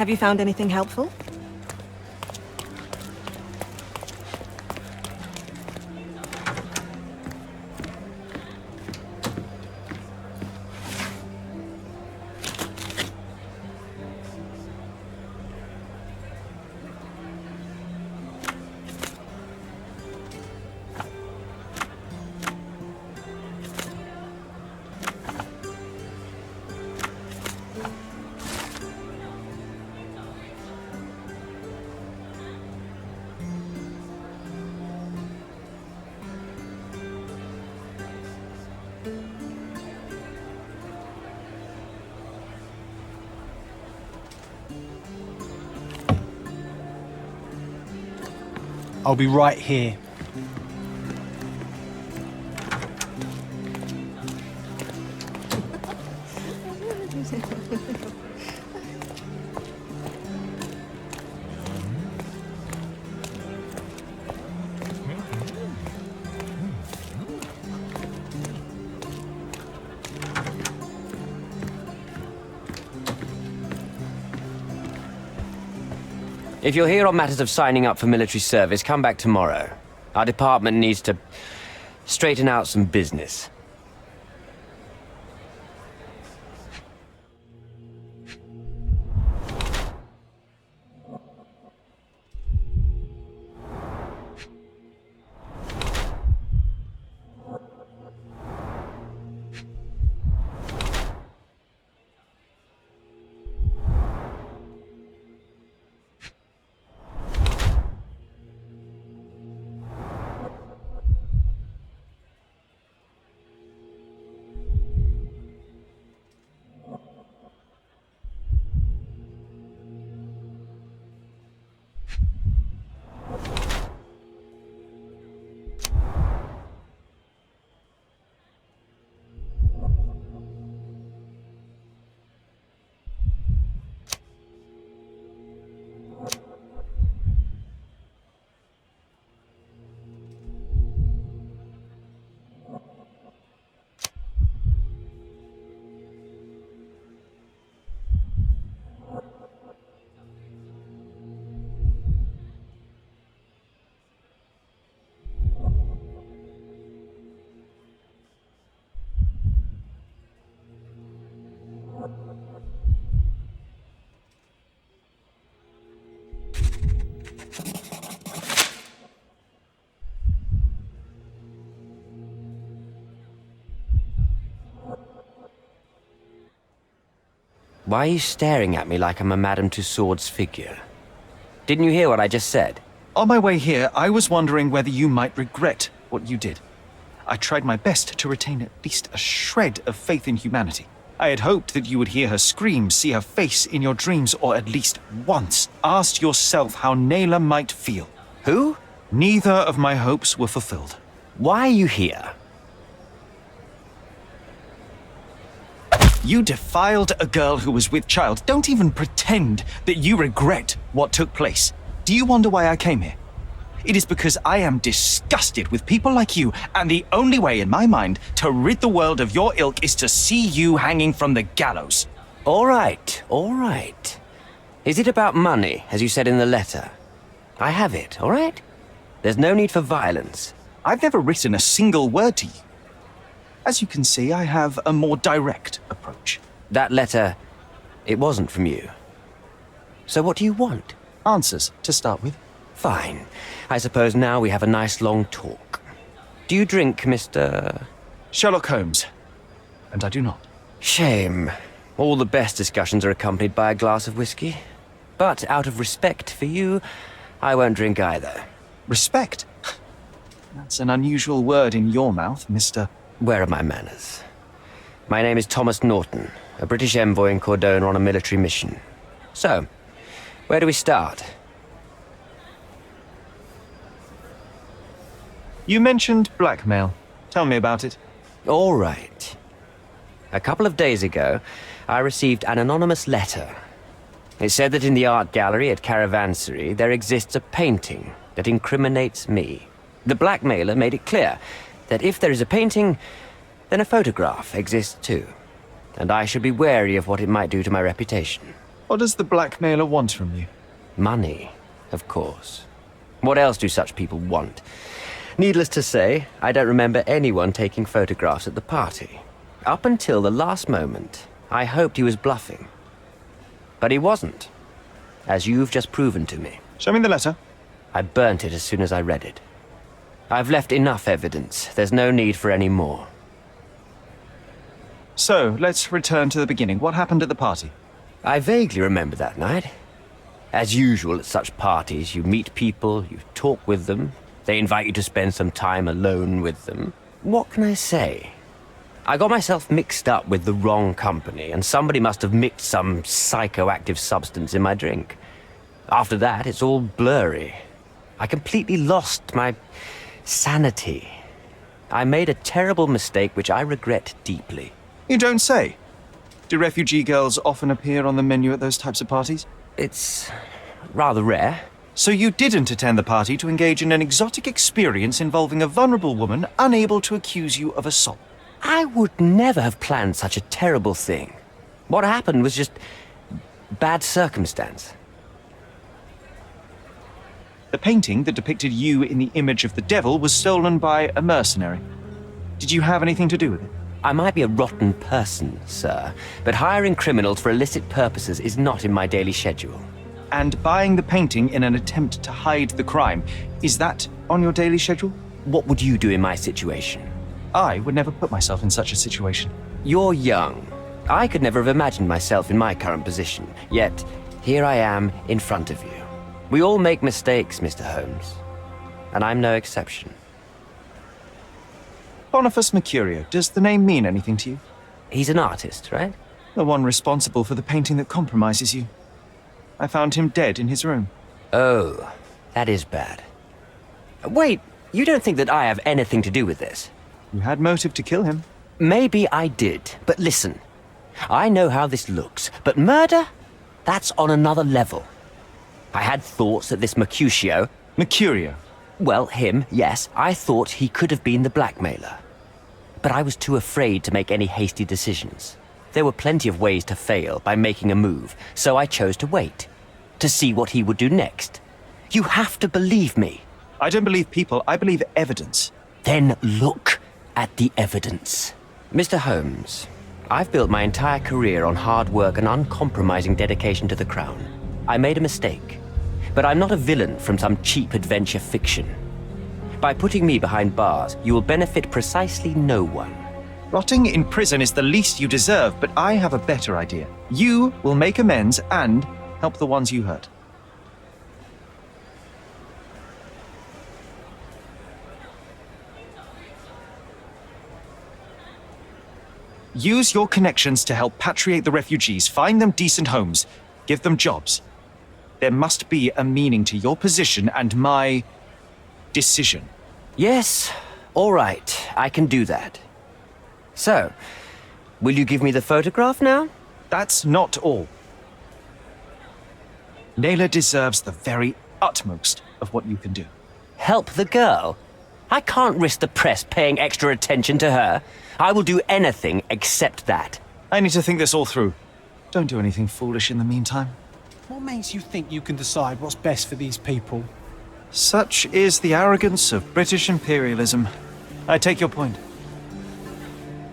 Have you found anything helpful? I'll be right here. If you're here on matters of signing up for military service, come back tomorrow. Our department needs to straighten out some business. Why are you staring at me like I'm a Madame Tussauds figure? Didn't you hear what I just said? On my way here, I was wondering whether you might regret what you did. I tried my best to retain at least a shred of faith in humanity. I had hoped that you would hear her scream, see her face in your dreams, or at least once ask yourself how Naylor might feel. Who? Neither of my hopes were fulfilled. Why are you here? You defiled a girl who was with child. Don't even pretend that you regret what took place. Do you wonder why I came here? It is because I am disgusted with people like you, and the only way in my mind to rid the world of your ilk is to see you hanging from the gallows. All right, all right. Is it about money, as you said in the letter? I have it, all right? There's no need for violence. I've never written a single word to you. As you can see, I have a more direct approach. That letter, it wasn't from you. So what do you want? Answers, to start with. Fine. I suppose now we have a nice long talk. Do you drink, Mr. Sherlock Holmes. And I do not. Shame. All the best discussions are accompanied by a glass of whiskey. But out of respect for you, I won't drink either. Respect? That's an unusual word in your mouth, Mr. Where are my manners? My name is Thomas Norton, a British envoy in Cordona on a military mission. So, where do we start? You mentioned blackmail. Tell me about it. All right. A couple of days ago, I received an anonymous letter. It said that in the art gallery at Caravansary there exists a painting that incriminates me. The blackmailer made it clear that if there is a painting, then a photograph exists too. And I should be wary of what it might do to my reputation. What does the blackmailer want from you? Money, of course. What else do such people want? Needless to say, I don't remember anyone taking photographs at the party. Up until the last moment, I hoped he was bluffing. But he wasn't, as you've just proven to me. Show me the letter. I burnt it as soon as I read it. I've left enough evidence. There's no need for any more. So, let's return to the beginning. What happened at the party? I vaguely remember that night. As usual at such parties, you meet people, you talk with them, they invite you to spend some time alone with them. What can I say? I got myself mixed up with the wrong company, and somebody must have mixed some psychoactive substance in my drink. After that, it's all blurry. I completely lost my sanity. I made a terrible mistake which I regret deeply. You don't say. Do refugee girls often appear on the menu at those types of parties? It's rather rare. So you didn't attend the party to engage in an exotic experience involving a vulnerable woman unable to accuse you of assault? I would never have planned such a terrible thing. What happened was just bad circumstance. The painting that depicted you in the image of the devil was stolen by a mercenary. Did you have anything to do with it? I might be a rotten person, sir, but hiring criminals for illicit purposes is not in my daily schedule. And buying the painting in an attempt to hide the crime, is that on your daily schedule? What would you do in my situation? I would never put myself in such a situation. You're young. I could never have imagined myself in my current position, yet here I am in front of you. We all make mistakes, Mr. Holmes, and I'm no exception. Boniface Mercurio, does the name mean anything to you? He's an artist, right? The one responsible for the painting that compromises you. I found him dead in his room. Oh, that is bad. Wait, you don't think that I have anything to do with this? You had motive to kill him. Maybe I did, but listen. I know how this looks, but murder? That's on another level. I had thoughts that this Mercutio... Mercurio? Well, him, yes. I thought he could have been the blackmailer. But I was too afraid to make any hasty decisions. There were plenty of ways to fail by making a move, so I chose to wait. To see what he would do next. You have to believe me. I don't believe people, I believe evidence. Then look at the evidence. Mr. Holmes, I've built my entire career on hard work and uncompromising dedication to the Crown. I made a mistake, but I'm not a villain from some cheap adventure fiction. By putting me behind bars, you will benefit precisely no one. Rotting in prison is the least you deserve, but I have a better idea. You will make amends and help the ones you hurt. Use your connections to help patriate the refugees, find them decent homes, give them jobs. There must be a meaning to your position and my decision. Yes, all right, I can do that. So, will you give me the photograph now? That's not all. Naylor deserves the very utmost of what you can do. Help the girl? I can't risk the press paying extra attention to her. I will do anything except that. I need to think this all through. Don't do anything foolish in the meantime. What makes you think you can decide what's best for these people? Such is the arrogance of British imperialism. I take your point.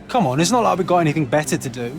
Come on, it's not like we've got anything better to do.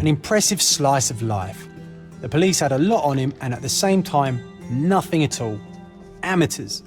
An impressive slice of life. The police had a lot on him and at the same time, nothing at all. Amateurs.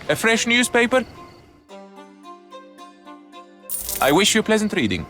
A fresh newspaper? I wish you pleasant reading.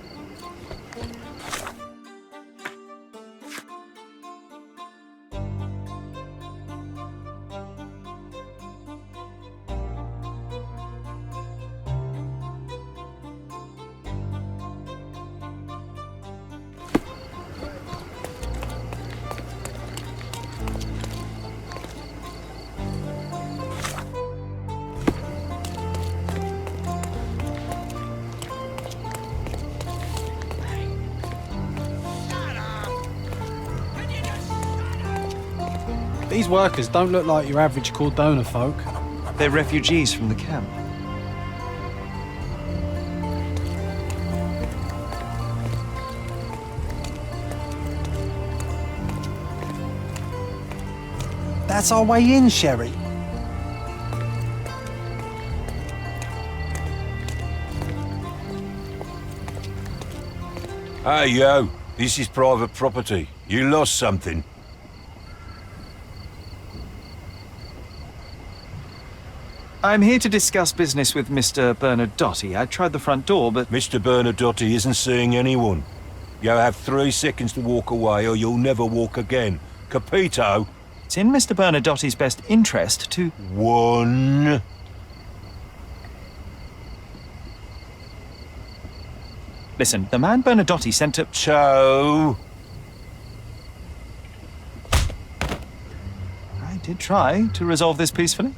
These workers don't look like your average Cordona folk. They're refugees from the camp. That's our way in, Sherry. Hey, yo. This is private property. You lost something. I'm here to discuss business with Mr. Bernadotte. I tried the front door, but... Mr. Bernadotte isn't seeing anyone. You have 3 seconds to walk away or you'll never walk again. Capito? It's in Mr. Bernadotte's best interest to... 1. Listen, the man Bernadotte sent up... 2. I did try to resolve this peacefully.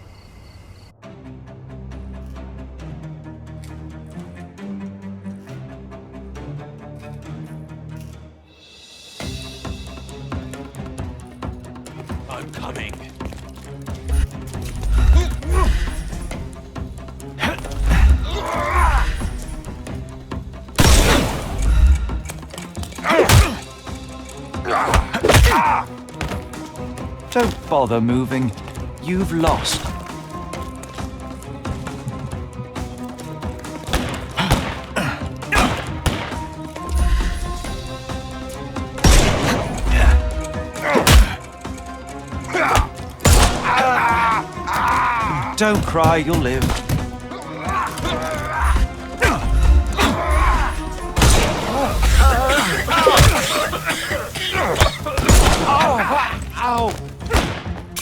I'm coming. Don't bother moving. You've lost. Don't cry, you'll live.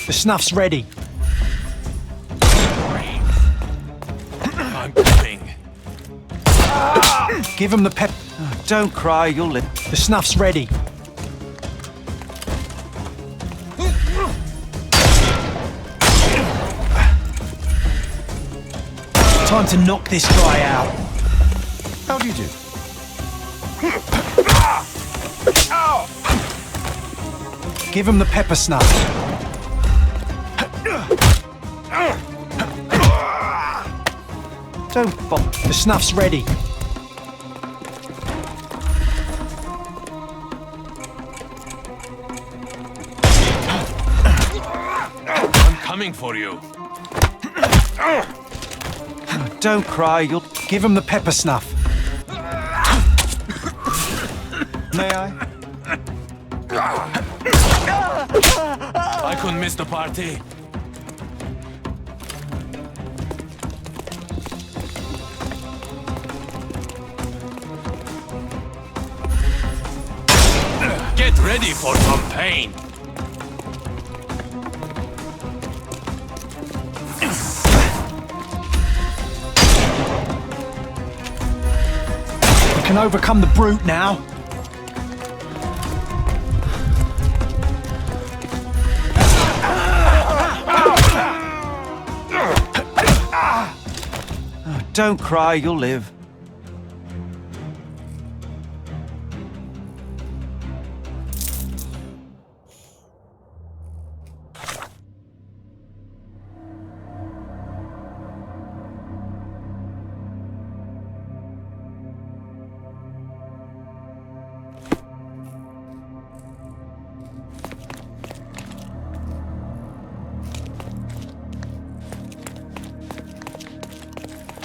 The snuff's ready. I'm coming. Give him the pep. Don't cry, you'll live. The snuff's ready. Time to knock this guy out. How do you do? Give him the pepper snuff. Don't bother. The snuff's ready. I'm coming for you. Don't cry, you'll... Give him the pepper snuff. May I? I couldn't miss the party. Get ready for some pain. We can overcome the brute now. Don't cry, you'll live.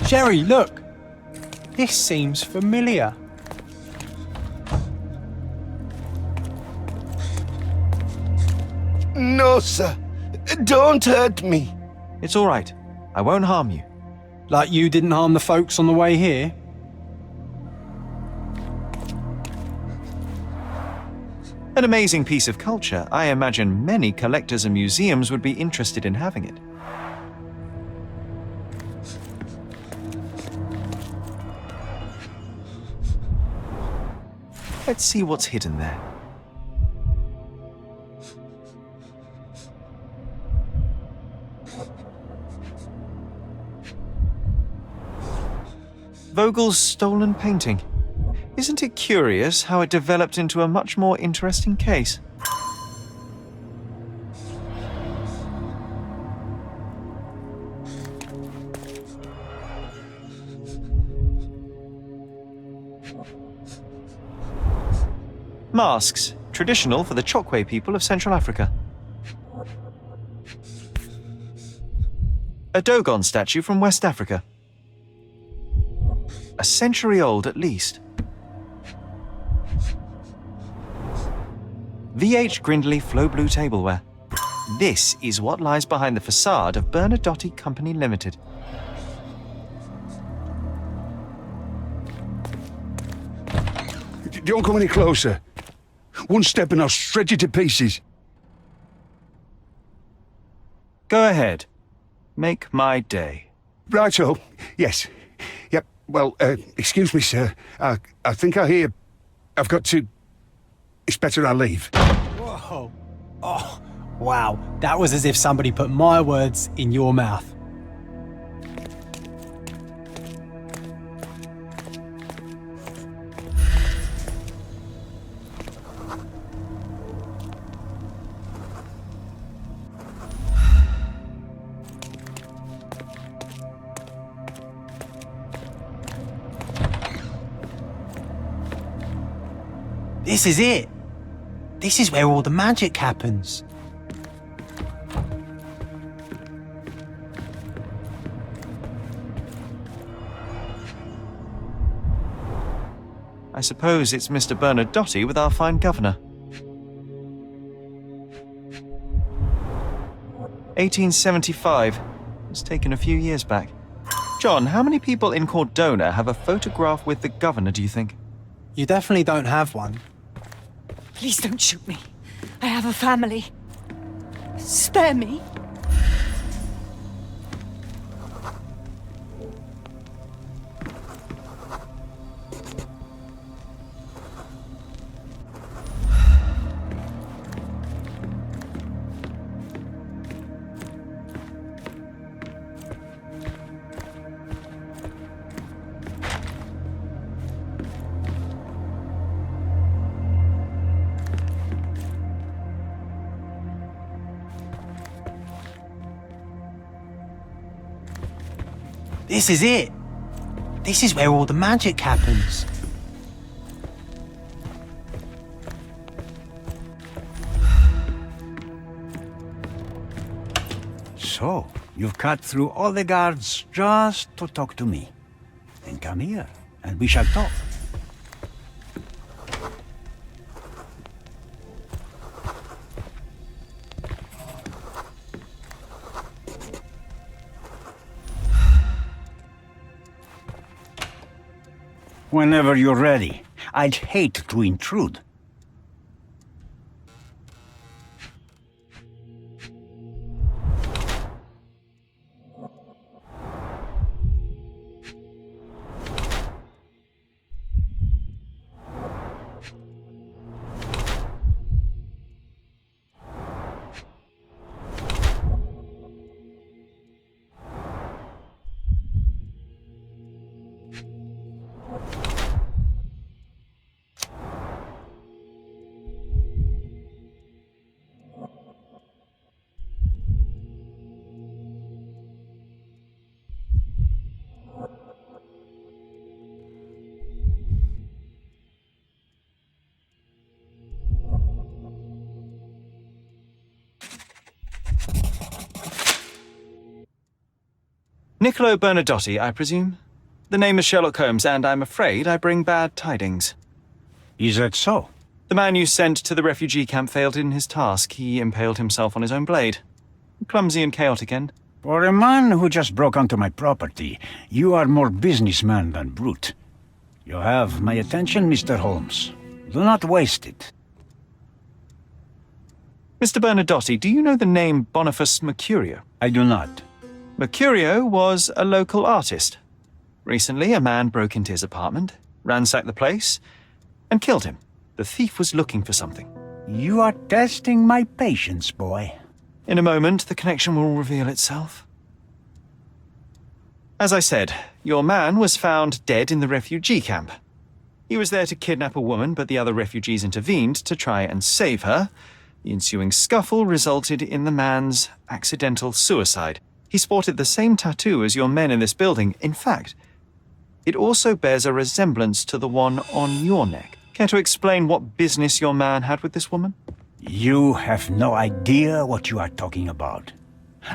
Sherry, look. This seems familiar. No, sir. Don't hurt me. It's all right. I won't harm you. Like you didn't harm the folks on the way here? An amazing piece of culture. I imagine many collectors and museums would be interested in having it. Let's see what's hidden there. Vogel's stolen painting. Isn't it curious how it developed into a much more interesting case? Masks, traditional for the Chokwe people of Central Africa. A Dogon statue from West Africa. A century old at least. VH Grindley Flow Blue tableware. This is what lies behind the facade of Bernadotte Company Limited. Don't come any closer. One step and I'll shred you to pieces. Go ahead. Make my day. Righto. Yes. Yep. Well, excuse me, sir. I think I hear... I've got to... It's better I leave. Whoa. Oh, wow. That was as if somebody put my words in your mouth. This is it. This is where all the magic happens. I suppose it's Mr. Bernadotte with our fine governor. 1875. It was taken a few years back. John, how many people in Cordona have a photograph with the governor, do you think? You definitely don't have one. Please don't shoot me. I have a family. Spare me. This is it. This is where all the magic happens. So, you've cut through all the guards just to talk to me. Then come here, and we shall talk. Whenever you're ready. I'd hate to intrude. Niccolo Bernadotti, I presume? The name is Sherlock Holmes, and I'm afraid I bring bad tidings. Is that so? The man you sent to the refugee camp failed in his task. He impaled himself on his own blade. Clumsy and chaotic end. For a man who just broke onto my property, you are more businessman than brute. You have my attention, Mr. Holmes. Do not waste it. Mr. Bernadotti, do you know the name Boniface Mercurio? I do not. Mercurio was a local artist. Recently, a man broke into his apartment, ransacked the place, and killed him. The thief was looking for something. You are testing my patience, boy. In a moment, the connection will reveal itself. As I said, your man was found dead in the refugee camp. He was there to kidnap a woman, but the other refugees intervened to try and save her. The ensuing scuffle resulted in the man's accidental suicide. He sported the same tattoo as your men in this building. In fact, it also bears a resemblance to the one on your neck. Care to explain what business your man had with this woman? You have no idea what you are talking about.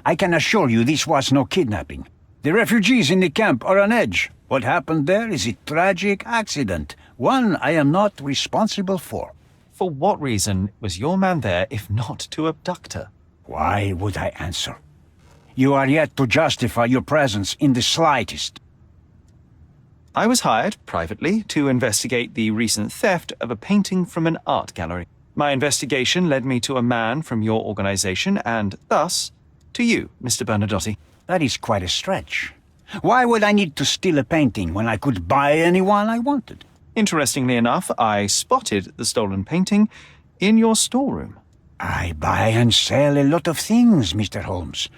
I can assure you this was no kidnapping. The refugees in the camp are on edge. What happened there is a tragic accident, one I am not responsible for. For what reason was your man there if not to abduct her? Why would I answer? You are yet to justify your presence in the slightest. I was hired, privately, to investigate the recent theft of a painting from an art gallery. My investigation led me to a man from your organization, and thus, to you, Mr. Bernadotti. That is quite a stretch. Why would I need to steal a painting when I could buy anyone I wanted? Interestingly enough, I spotted the stolen painting in your storeroom. I buy and sell a lot of things, Mr. Holmes.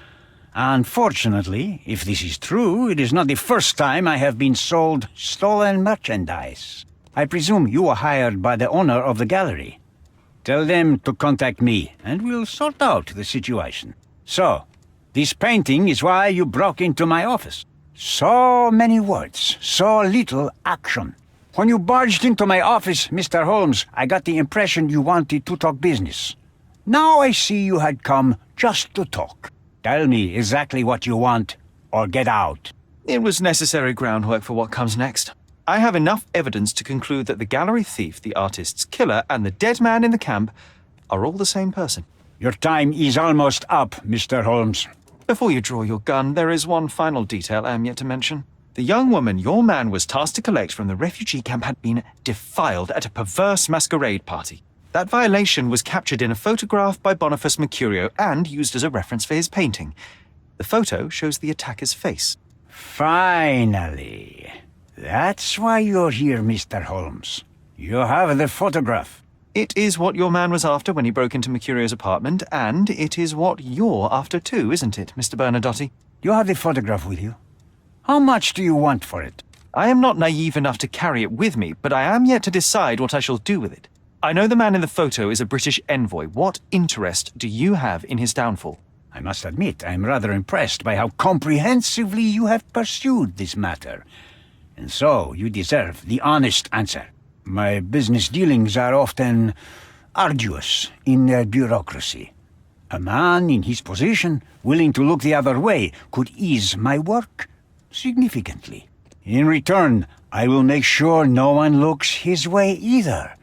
Unfortunately, if this is true, it is not the first time I have been sold stolen merchandise. I presume you were hired by the owner of the gallery. Tell them to contact me, and we'll sort out the situation. So, this painting is why you broke into my office. So many words, so little action. When you barged into my office, Mr. Holmes, I got the impression you wanted to talk business. Now I see you had come just to talk. Tell me exactly what you want, or get out. It was necessary groundwork for what comes next. I have enough evidence to conclude that the gallery thief, the artist's killer, and the dead man in the camp are all the same person. Your time is almost up, Mr. Holmes. Before you draw your gun, there is one final detail I am yet to mention. The young woman your man was tasked to collect from the refugee camp had been defiled at a perverse masquerade party. That violation was captured in a photograph by Boniface Mercurio and used as a reference for his painting. The photo shows the attacker's face. Finally. That's why you're here, Mr. Holmes. You have the photograph. It is what your man was after when he broke into Mercurio's apartment, and it is what you're after too, isn't it, Mr. Bernadotti? You have the photograph with you? How much do you want for it? I am not naive enough to carry it with me, but I am yet to decide what I shall do with it. I know the man in the photo is a British envoy. What interest do you have in his downfall? I must admit, I'm rather impressed by how comprehensively you have pursued this matter. And so, you deserve the honest answer. My business dealings are often arduous in their bureaucracy. A man in his position, willing to look the other way, could ease my work significantly. In return, I will make sure no one looks his way either.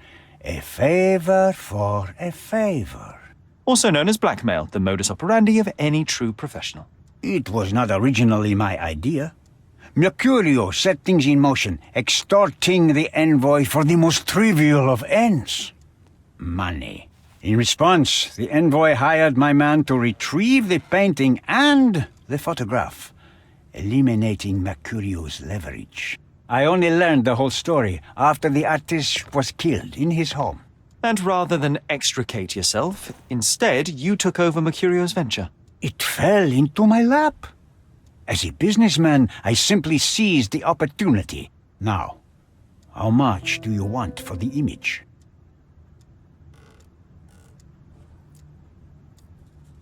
A favor for a favor. Also known as blackmail, the modus operandi of any true professional. It was not originally my idea. Mercurio set things in motion, extorting the envoy for the most trivial of ends. Money. In response, the envoy hired my man to retrieve the painting and the photograph, eliminating Mercurio's leverage. I only learned the whole story after the artist was killed in his home. And rather than extricate yourself, instead you took over Mercurio's venture. It fell into my lap. As a businessman, I simply seized the opportunity. Now, how much do you want for the image?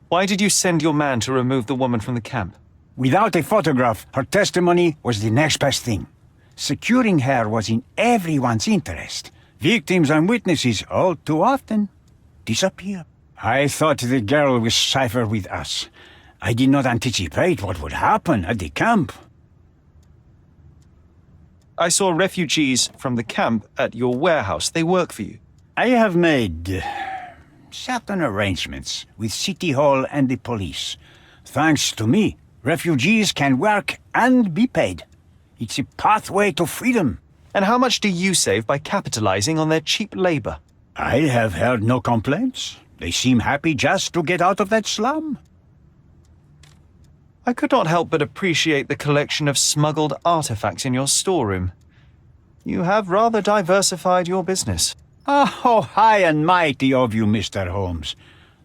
Why did you send your man to remove the woman from the camp? Without a photograph, her testimony was the next best thing. Securing her was in everyone's interest. Victims and witnesses all too often disappear. I thought the girl was safer with us. I did not anticipate what would happen at the camp. I saw refugees from the camp at your warehouse. They work for you. I have made certain arrangements with City Hall and the police. Thanks to me, refugees can work and be paid. It's a pathway to freedom. And how much do you save by capitalizing on their cheap labor? I have heard no complaints. They seem happy just to get out of that slum. I could not help but appreciate the collection of smuggled artifacts in your storeroom. You have rather diversified your business. Oh, high and mighty of you, Mr. Holmes.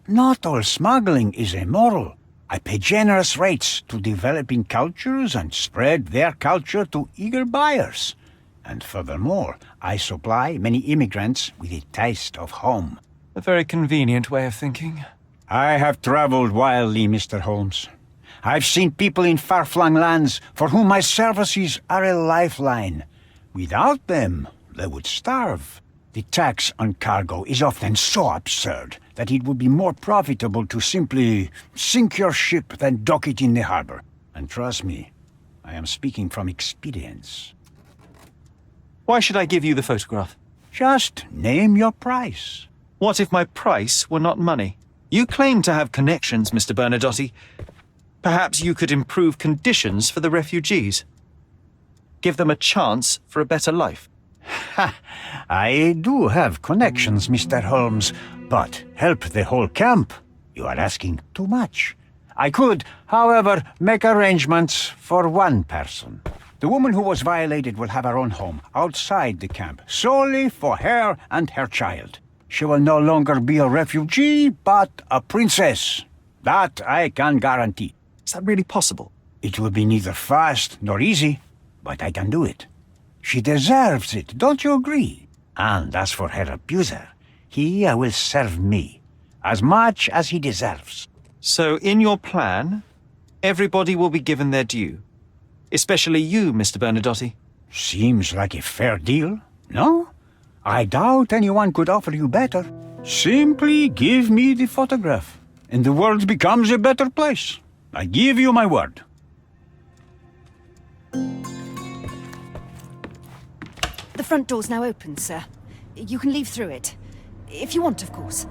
Not all smuggling is immoral. I pay generous rates to developing cultures and spread their culture to eager buyers. And furthermore, I supply many immigrants with a taste of home. A very convenient way of thinking. I have traveled widely, Mr. Holmes. I've seen people in far-flung lands for whom my services are a lifeline. Without them, they would starve. The tax on cargo is often so absurd that it would be more profitable to simply sink your ship than dock it in the harbor. And trust me, I am speaking from experience. Why should I give you the photograph? Just name your price. What if my price were not money? You claim to have connections, Mr. Bernadotte. Perhaps you could improve conditions for the refugees. Give them a chance for a better life. Ha! I do have connections, Mr. Holmes, but help the whole camp? You are asking too much. I could, however, make arrangements for one person. The woman who was violated will have her own home outside the camp, solely for her and her child. She will no longer be a refugee, but a princess. That I can guarantee. Is that really possible? It will be neither fast nor easy, but I can do it. She deserves it, don't you agree? And as for her abuser, he will serve me, as much as he deserves. So in your plan, everybody will be given their due. Especially you, Mr. Bernadotte. Seems like a fair deal, no? I doubt anyone could offer you better. Simply give me the photograph, and the world becomes a better place. I give you my word. The front door's now open, sir. You can leave through it. If you want, of course.